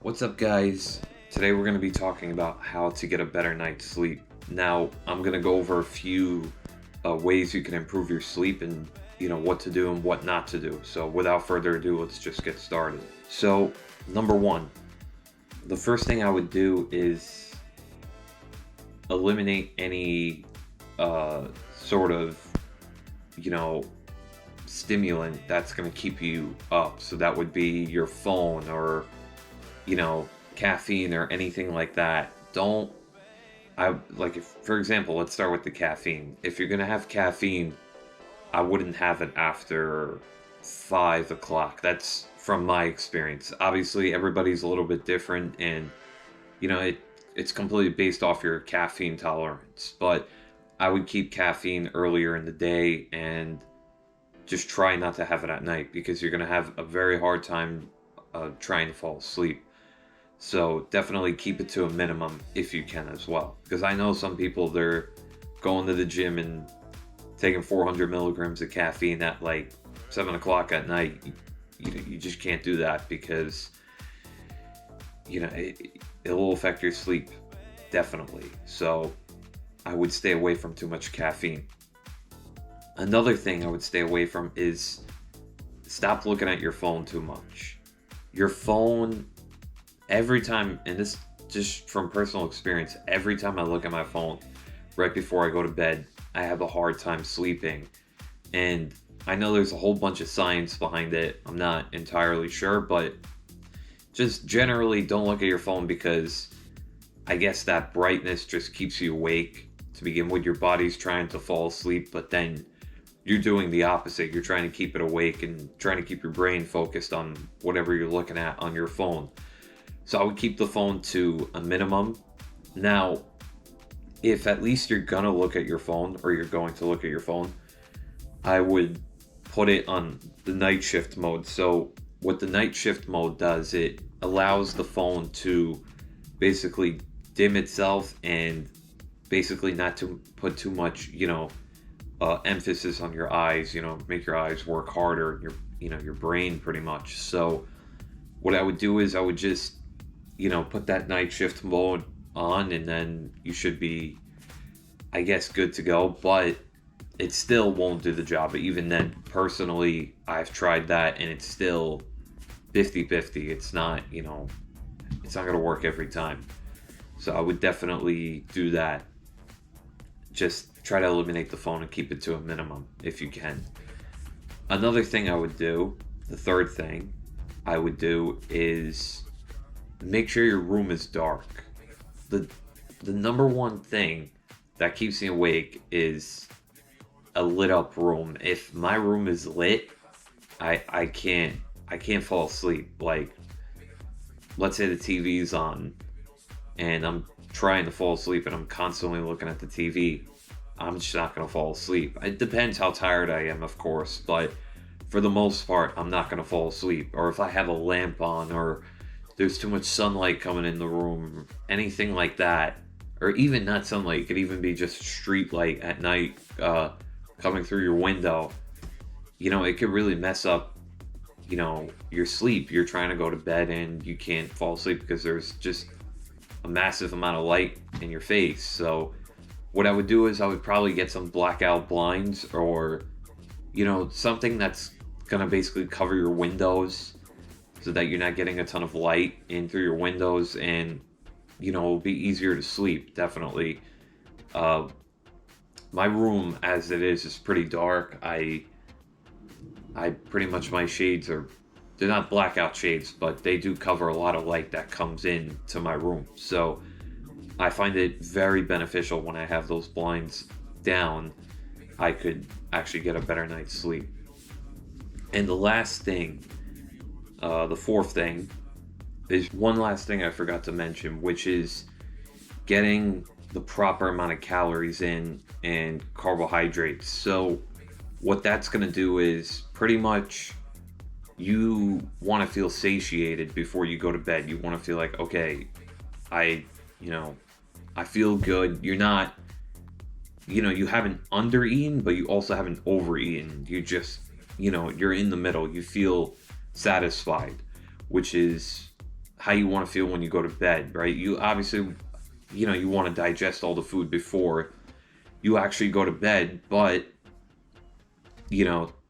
What's up, guys? Today we're going to be talking about how to get a better night's sleep. Now, I'm going to go over a few ways you can improve your sleep and what to do and what not to do. So, without further ado, let's just get started. So, number one, the first thing I would do is eliminate any sort of stimulant that's going to keep you up. So that would be your phone or caffeine or anything like that. If, for example, let's start with the caffeine. If you're gonna have caffeine, I wouldn't have it after 5 o'clock. That's from my experience. Obviously, everybody's a little bit different, and it's completely based off your caffeine tolerance. But I would keep caffeine earlier in the day and just try not to have it at night because you're gonna have a very hard time trying to fall asleep. So definitely keep it to a minimum if you can as well. Because I know some people, they're going to the gym and taking 400 milligrams of caffeine at like 7 o'clock at night. You just can't do that because, it will affect your sleep, definitely. So I would stay away from too much caffeine. Another thing I would stay away from is stop looking at your phone too much. Your phone, every time, and this just from personal experience, every time I look at my phone right before I go to bed, I have a hard time sleeping. And I know there's a whole bunch of science behind it. I'm not entirely sure, but just generally don't look at your phone because I guess that brightness just keeps you awake. To begin with, your body's trying to fall asleep, but then you're doing the opposite. You're trying to keep it awake and trying to keep your brain focused on whatever you're looking at on your phone. So I would keep the phone to a minimum. Now, if at least you're gonna look at your phone or you're going to look at your phone, I would put it on the night shift mode. So what the night shift mode does, it allows the phone to basically dim itself and basically not to put too much, emphasis on your eyes, make your eyes work harder, your brain pretty much. So what I would do is I would just, put that night shift mode on and then you should be, I guess, good to go. But it still won't do the job. But even then, personally, I've tried that and it's still 50-50. It's not, it's not going to work every time. So I would definitely do that. Just try to eliminate the phone and keep it to a minimum if you can. Another thing I would do, the third thing I would do is make sure your room is dark. The number one thing that keeps me awake is a lit up room. If my room is lit, I can't fall asleep. Like, let's say the TV's on and I'm trying to fall asleep and I'm constantly looking at the TV, I'm just not going to fall asleep. It depends how tired I am, of course, but for the most part, I'm not going to fall asleep. Or if I have a lamp on or there's too much sunlight coming in the room, anything like that, or even not sunlight, it could even be just street light at night coming through your window, it could really mess up, your sleep. You're trying to go to bed and you can't fall asleep because there's just a massive amount of light in your face. So what I would do is I would probably get some blackout blinds or, something that's going to basically cover your windows so that you're not getting a ton of light in through your windows and, it'll be easier to sleep, definitely. My room, as it is pretty dark. I pretty much, my shades they're not blackout shades, but they do cover a lot of light that comes in to my room. So I find it very beneficial when I have those blinds down. I could actually get a better night's sleep. And the last thing, the fourth thing, is one last thing I forgot to mention, which is getting the proper amount of calories in and carbohydrates. So what that's going to do is pretty much you want to feel satiated before you go to bed. You want to feel like, okay, I feel good. You're not, you haven't undereaten, but you also haven't overeaten. You just, you're in the middle. You feel satisfied, which is how you want to feel when you go to bed, right? You obviously, you want to digest all the food before you actually go to bed, but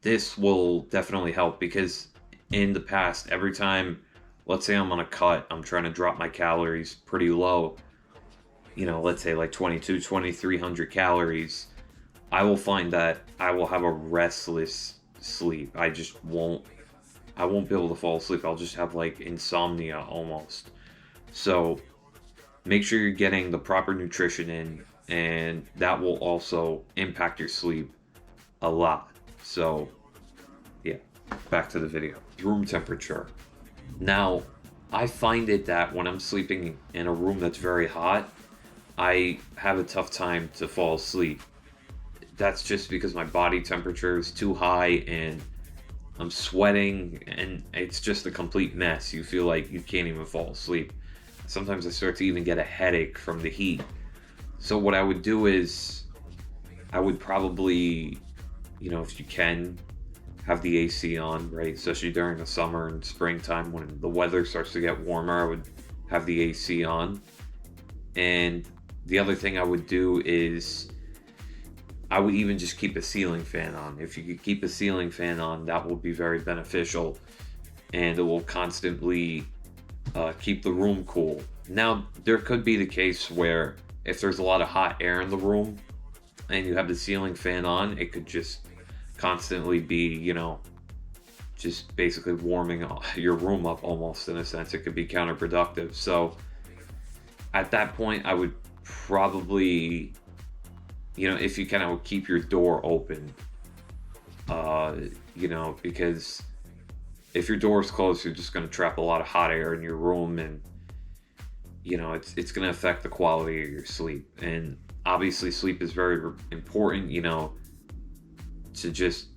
this will definitely help because in the past, every time, let's say I'm on a cut, I'm trying to drop my calories pretty low, let's say like 2,300 calories, I will find that I will have a restless sleep. I won't be able to fall asleep. I'll just have like insomnia almost. So make sure you're getting the proper nutrition in, and that will also impact your sleep a lot. So, yeah, back to the video. Room temperature. Now, I find it that when I'm sleeping in a room that's very hot, I have a tough time to fall asleep. That's just because my body temperature is too high and I'm sweating and it's just a complete mess. You feel like you can't even fall asleep. Sometimes I start to even get a headache from the heat. So what I would do is I would probably, if you can, have the AC on, right? Especially during the summer and springtime when the weather starts to get warmer, I would have the AC on. And the other thing I would do is I would even just keep a ceiling fan on. If you could keep a ceiling fan on, that will be very beneficial, and it will constantly keep the room cool. Now, there could be the case where if there's a lot of hot air in the room and you have the ceiling fan on, it could just constantly be, just basically warming your room up almost in a sense. It could be counterproductive. So at that point, I would probably, if you can, I would keep your door open, because if your door is closed, you're just going to trap a lot of hot air in your room, and it's going to affect the quality of your sleep. And obviously sleep is very important, to just,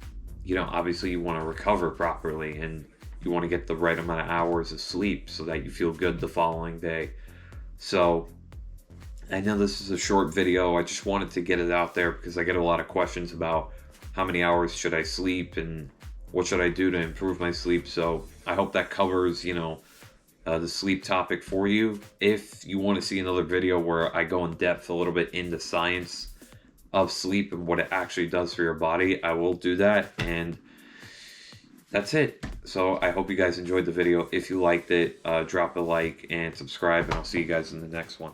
obviously you want to recover properly and you want to get the right amount of hours of sleep so that you feel good the following day. So I know this is a short video. I just wanted to get it out there because I get a lot of questions about how many hours should I sleep and what should I do to improve my sleep. So I hope that covers, the sleep topic for you. If you want to see another video where I go in depth a little bit into science of sleep and what it actually does for your body, I will do that. And that's it. So I hope you guys enjoyed the video. If you liked it, drop a like and subscribe, and I'll see you guys in the next one.